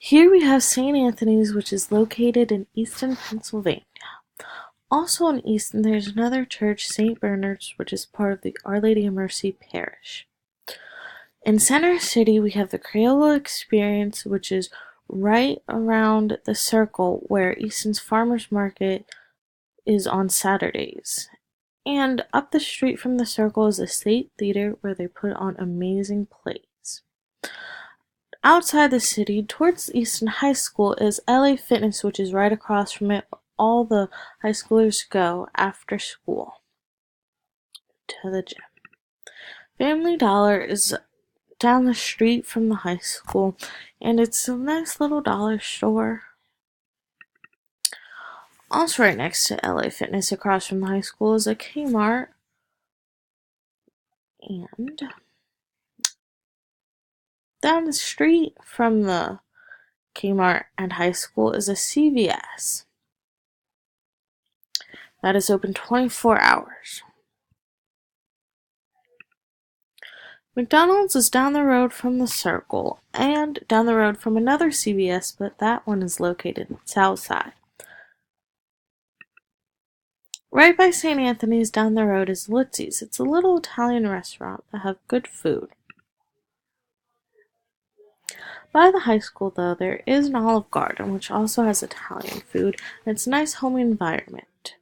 Here we have St. Anthony's, which is located in Easton, Pennsylvania. Also in Easton, there's another church, St. Bernard's, which is part of the Our Lady of Mercy parish. In Center City, we have the Crayola Experience, which is right around the circle where Easton's Farmers Market is on Saturdays. And up the street from the circle is the State Theater, where they put on amazing plays. Outside the city, towards Easton High School, is LA Fitness, which is right across from it. All the high schoolers go after school to the gym. Family Dollar is down the street from the high school, and it's a nice little dollar store. Also right next to LA Fitness across from the high school is a Kmart, and down the street from the Kmart and high school is a CVS that is open 24 hours. McDonald's is down the road from the circle and down the road from another CVS, but that one is located in Southside. Right by St. Anthony's down the road is Lutzi's. It's a little Italian restaurant that have good food. By the high school, though, there is an Olive Garden, which also has Italian food, and it's a nice homey environment.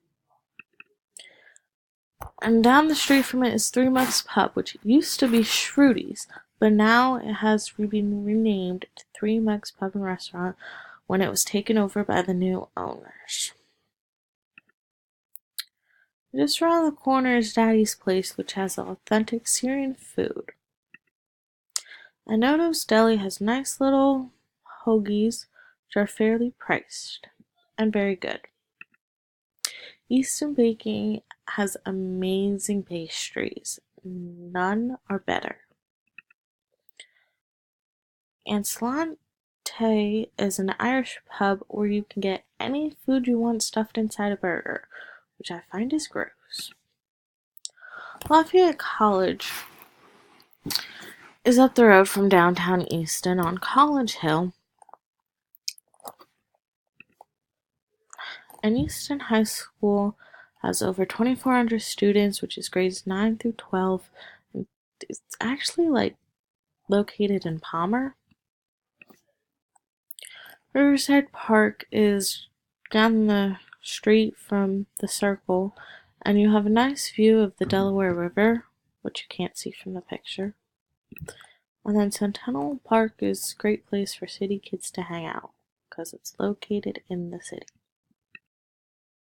And down the street from it is Three Mugs Pub, which used to be Shrudy's, but now it has been renamed to Three Mugs Pub and Restaurant when it was taken over by the new owners. Just around the corner is Daddy's Place, which has authentic Syrian food. And Nono's Deli has nice little hoagies, which are fairly priced and very good. Easton Baking has amazing pastries. None are better. And Salante is an Irish pub where you can get any food you want stuffed inside a burger, which I find is gross. Lafayette College is up the road from downtown Easton on College Hill. And Easton High School has over 2,400 students, which is grades 9 through 12. And it's actually located in Palmer. Riverside Park is down the street from the circle, and you have a nice view of the Delaware River, which you can't see from the picture. And then Centennial Park is a great place for city kids to hang out because it's located in the city.